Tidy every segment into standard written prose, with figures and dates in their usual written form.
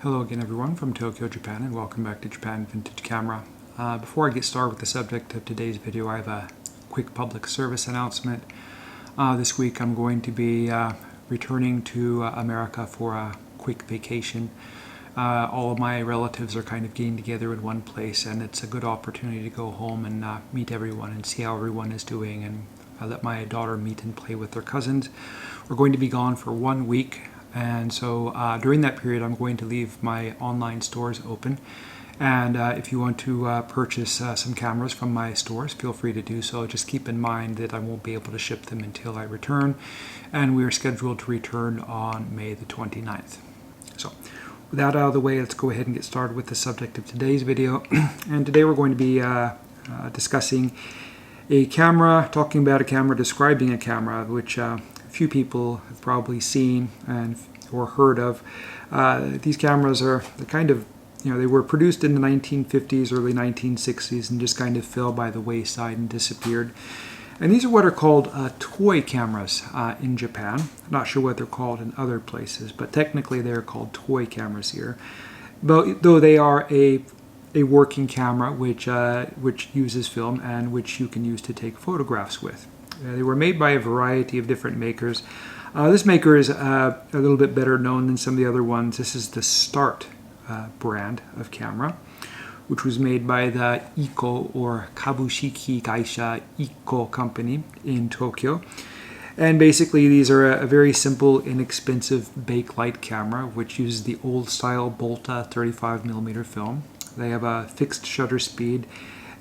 Hello again everyone from Tokyo, Japan, and welcome back to Japan Vintage Camera. Before I get started with the subject of today's video, I have a quick public service announcement. This week I'm going to be returning to America for a quick vacation. All of my relatives are kind of getting together in one place, and it's a good opportunity to go home and meet everyone and see how everyone is doing, and let my daughter meet and play with their cousins. We're going to be gone for 1 week. And so during that period, I'm going to leave my online stores open. And if you want to purchase some cameras from my stores, feel free to do so. Just keep in mind that I won't be able to ship them until I return. And we are scheduled to return on May the 29th. So with that out of the way, let's go ahead and get started with the subject of today's video. And today we're going to be discussing a camera, talking about a camera, describing a camera, which few people have probably seen and or heard of. These cameras are the kind of, they were produced in the 1950s, early 1960s, and just kind of fell by the wayside and disappeared. And these are what are called toy cameras in Japan. I'm not sure what they're called in other places, but technically they're called toy cameras here. But though they are a working camera which uses film and which you can use to take photographs with. They were made by a variety of different makers. This maker is a little bit better known than some of the other ones. This is the Start brand of camera, which was made by the Ikko or Kabushiki Gaisha Ikko company in Tokyo. And basically these are a very simple, inexpensive bakelite camera which uses the old style Bolta 35mm film. They have a fixed shutter speed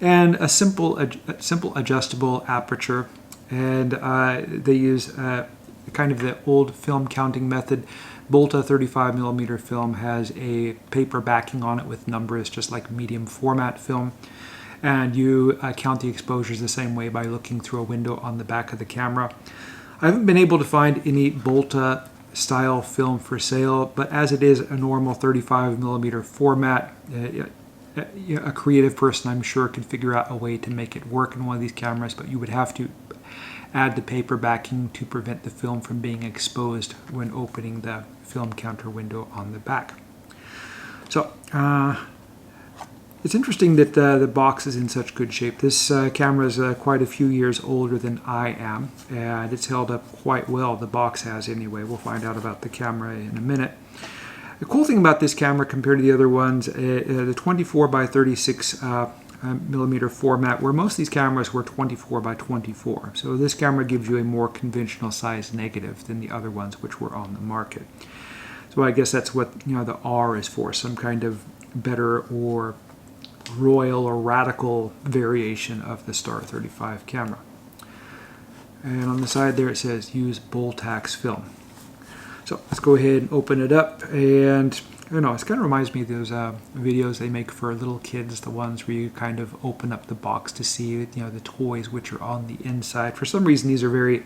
and a simple adjustable aperture. And they use kind of the old film counting method. Bolta 35mm film has a paper backing on it with numbers, just like medium format film. And you count the exposures the same way by looking through a window on the back of the camera. I haven't been able to find any Bolta style film for sale, but as it is a normal 35mm format, a creative person, I'm sure, could figure out a way to make it work in one of these cameras, but you would have to add the paper backing to prevent the film from being exposed when opening the film counter window on the back. So it's interesting that the box is in such good shape. This camera is quite a few years older than I am, and it's held up quite well. The box has anyway. We'll find out about the camera in a minute. The cool thing about this camera compared to the other ones, the 24 by 36 millimeter format, where most of these cameras were 24 by 24. So this camera gives you a more conventional size negative than the other ones which were on the market. So I guess that's what the R is for, some kind of better or royal or radical variation of the Star 35 camera. And on the side there it says use Boltax film. So let's go ahead and open it up, and I don't know, it kind of reminds me of those videos they make for little kids, the ones where you kind of open up the box to see the toys which are on the inside. For some reason these are very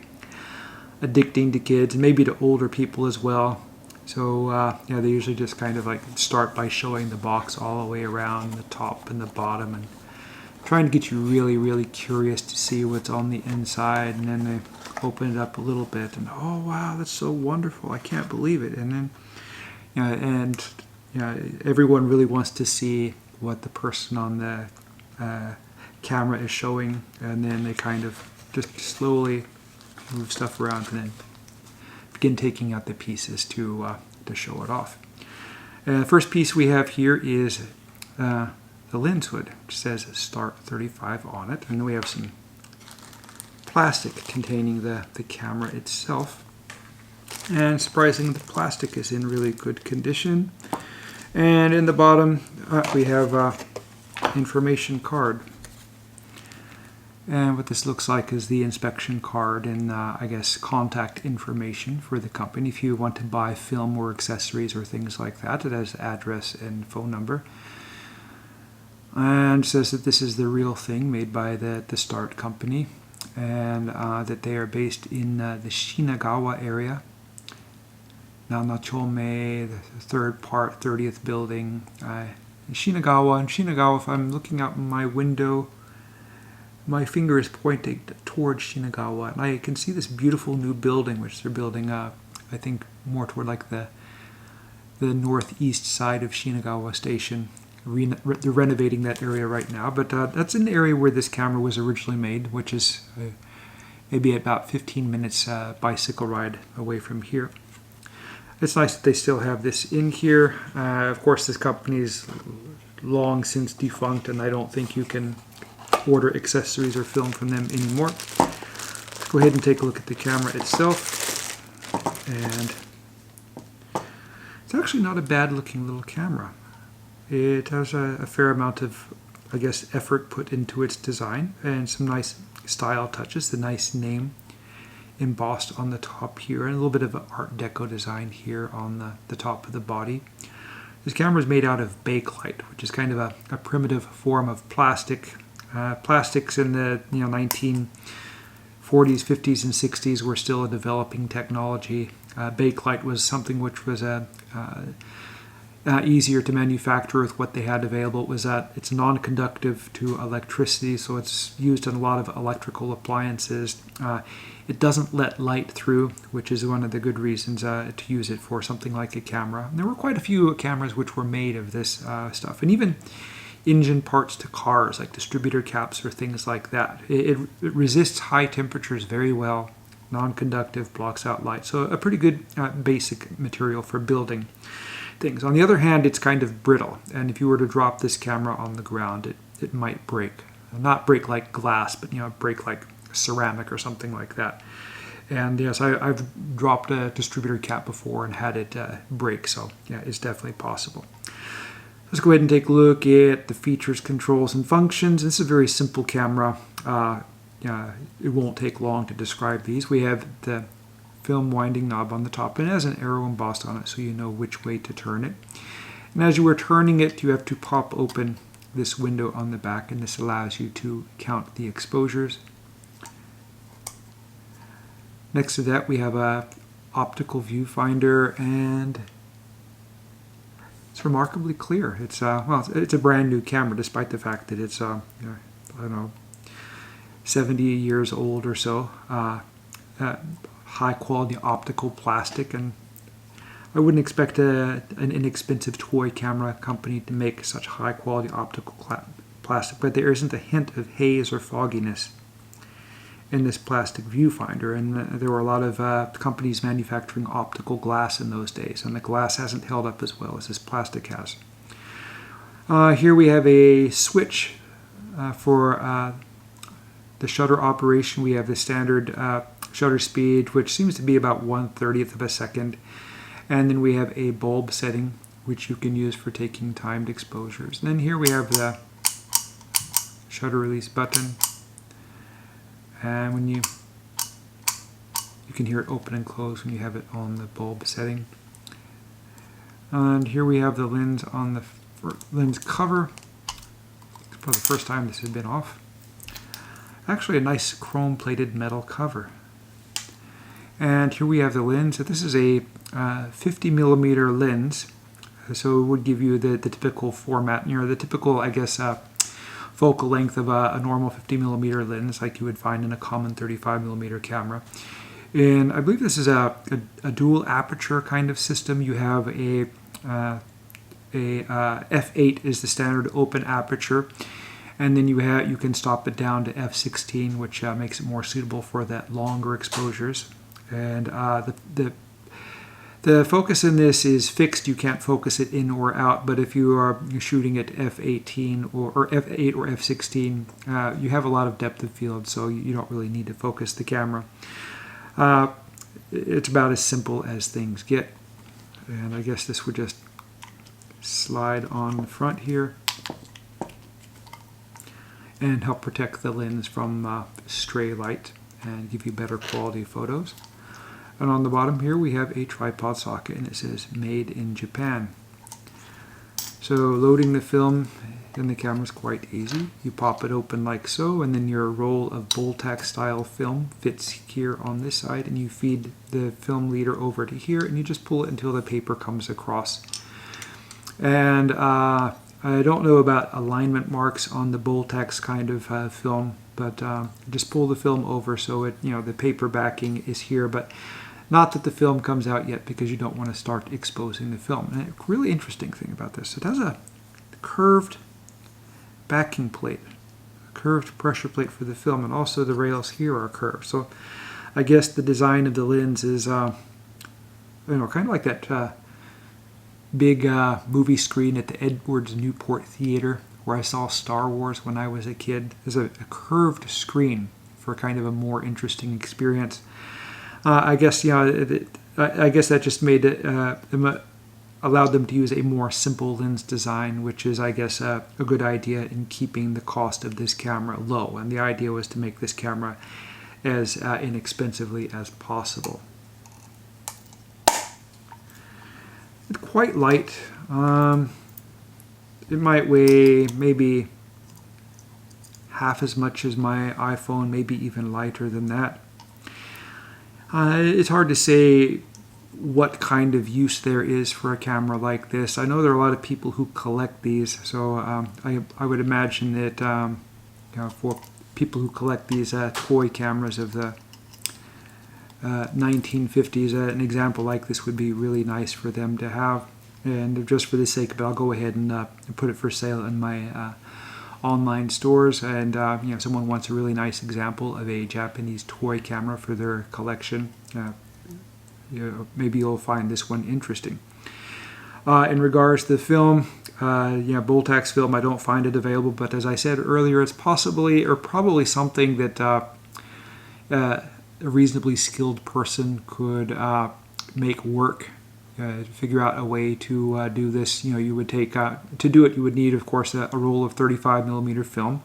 addicting to kids and maybe to older people as well. So they usually just kind of like start by showing the box all the way around the top and the bottom and trying to get you really, really curious to see what's on the inside, and then they open it up a little bit and oh wow, that's so wonderful, I can't believe it. And then everyone really wants to see what the person on the camera is showing, and then they kind of just slowly move stuff around and then begin taking out the pieces to show it off. The first piece we have here is the lens hood, which says Start 35 on it, and then we have some plastic containing the camera itself. And surprisingly, the plastic is in really good condition. And in the bottom, we have information card. And what this looks like is the inspection card and, I guess, contact information for the company. If you want to buy film or accessories or things like that, it has address and phone number. And it says that this is the real thing made by the Start company, and that they are based in the Shinagawa area. Nanachome, the third part, 30th building, Shinagawa. And Shinagawa, if I'm looking out my window, my finger is pointing towards Shinagawa, and I can see this beautiful new building which they're building up, I think more toward like the the northeast side of Shinagawa Station. They're renovating that area right now, but that's an area where this camera was originally made, which is maybe about 15 minutes bicycle ride away from here. It's nice that they still have this in here. Of course, this company is long since defunct, and I don't think you can order accessories or film from them anymore. Let's go ahead and take a look at the camera itself. And it's actually not a bad looking little camera. It has a fair amount of, I guess, effort put into its design and some nice style touches. The nice name embossed on the top here, and a little bit of an Art Deco design here on the top of the body. This camera is made out of bakelite, which is kind of a primitive form of plastic. Plastics in the 1940s, 50s, and 60s were still a developing technology. Bakelite was something which was easier to manufacture with what they had available. It was it's non-conductive to electricity, so it's used in a lot of electrical appliances. It doesn't let light through, which is one of the good reasons to use it for something like a camera. And there were quite a few cameras which were made of this stuff, and even engine parts to cars, like distributor caps or things like that. It resists high temperatures very well, non-conductive, blocks out light, so a pretty good basic material for building things. On the other hand, it's kind of brittle, and if you were to drop this camera on the ground, it might break. Not break like glass, but break like ceramic or something like that. And yes, I've dropped a distributor cap before and had it break, so yeah, it's definitely possible. Let's go ahead and take a look at the features, controls, and functions. This is a very simple camera. It won't take long to describe these. We have the film winding knob on the top, and it has an arrow embossed on it so you know which way to turn it. And as you are turning it, you have to pop open this window on the back, and this allows you to count the exposures. Next to that, we have a optical viewfinder, and it's remarkably clear. It's it's a brand new camera, despite the fact that it's I don't know, 70 years old or so. High quality optical plastic, and I wouldn't expect an inexpensive toy camera company to make such high quality optical plastic, but there isn't a hint of haze or fogginess in this plastic viewfinder. And there were a lot of companies manufacturing optical glass in those days, and the glass hasn't held up as well as this plastic has. Here we have a switch for the shutter operation. We have the standard shutter speed, which seems to be about 1/30th of a second, and then we have a bulb setting, which you can use for taking timed exposures. And then here we have the shutter release button, and when you can hear it open and close when you have it on the bulb setting. And here we have the lens on the lens cover. For the first time this has been off. Actually a nice chrome plated metal cover. And here we have the lens. So this is a 50mm lens, so it would give you the typical format, the typical, I guess, focal length of a normal 50mm lens, like you would find in a common 35mm camera. And I believe this is a dual aperture kind of system. You have a f8 is the standard open aperture, and then you can stop it down to f16, which makes it more suitable for that longer exposures. And the focus in this is fixed. You can't focus it in or out, but if you are shooting at f18 or f8 or f16, you have a lot of depth of field, so you don't really need to focus the camera. It's about as simple as things get. And I guess this would just slide on the front here and help protect the lens from stray light and give you better quality photos. And on the bottom here we have a tripod socket, and it says made in Japan. So loading the film in the camera is quite easy. You pop it open like so, and then your roll of Bultac style film fits here on this side, and you feed the film leader over to here, and you just pull it until the paper comes across. And I don't know about alignment marks on the Bultac kind of film, but just pull the film over so it, the paper backing is here. But Not that the film comes out yet, because you don't want to start exposing the film. And a really interesting thing about this, it has a curved backing plate, a curved pressure plate for the film, and also the rails here are curved. So I guess the design of the lens is, kind of like that big movie screen at the Edwards Newport Theater where I saw Star Wars when I was a kid. There's a curved screen for kind of a more interesting experience. I guess I guess that just made it allowed them to use a more simple lens design, which is, I guess, a good idea in keeping the cost of this camera low. And the idea was to make this camera as inexpensively as possible. It's quite light. It might weigh maybe half as much as my iPhone, maybe even lighter than that. It's hard to say what kind of use there is for a camera like this. I know there are a lot of people who collect these, so I would imagine that for people who collect these toy cameras of the 1950s, an example like this would be really nice for them to have. And just for the sake of it, I'll go ahead and put it for sale in my online stores. And if someone wants a really nice example of a Japanese toy camera for their collection, maybe you'll find this one interesting. In regards to the film, Boltax film, I don't find it available, but as I said earlier, it's possibly or probably something that a reasonably skilled person could make work. Figure out a way to do this. You would take to do it. You would need, of course, a roll of 35mm film,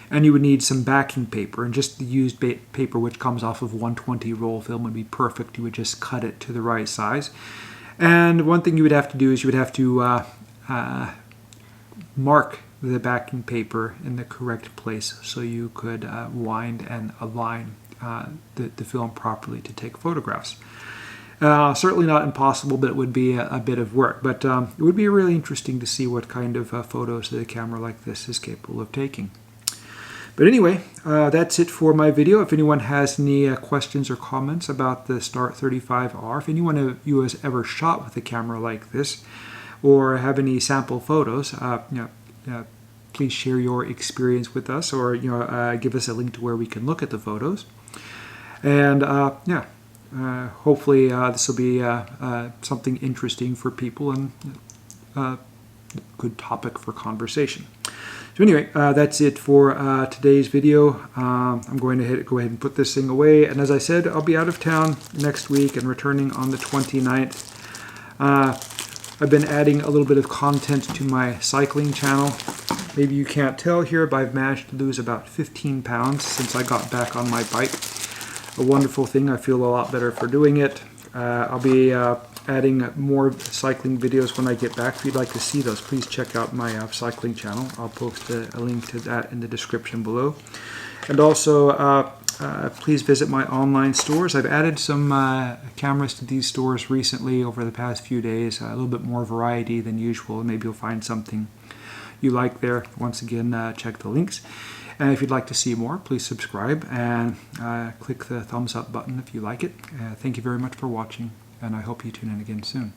and you would need some backing paper. And just the used paper, which comes off of 120 roll film, would be perfect. You would just cut it to the right size. And one thing you would have to do is you would have to mark the backing paper in the correct place so you could wind and align the film properly to take photographs. Certainly not impossible, but it would be a bit of work. But it would be really interesting to see what kind of photos that a camera like this is capable of taking. But anyway, that's it for my video. If anyone has any questions or comments about the Start 35R, if anyone of you has ever shot with a camera like this, or have any sample photos, please share your experience with us, or give us a link to where we can look at the photos. And hopefully this will be something interesting for people and a good topic for conversation. So anyway, that's it for today's video. I'm going to go ahead and put this thing away. And as I said, I'll be out of town next week and returning on the 29th. I've been adding a little bit of content to my cycling channel. Maybe you can't tell here, but I've managed to lose about 15 pounds since I got back on my bike. A wonderful thing. I feel a lot better for doing it. I'll be adding more cycling videos when I get back. If you'd like to see those, please check out my cycling channel. I'll post a link to that in the description below. And also, please visit my online stores. I've added some cameras to these stores recently over the past few days. A little bit more variety than usual. Maybe you'll find something you like there. Once again, check the links. And if you'd like to see more, please subscribe and click the thumbs up button if you like it. Thank you very much for watching, and I hope you tune in again soon.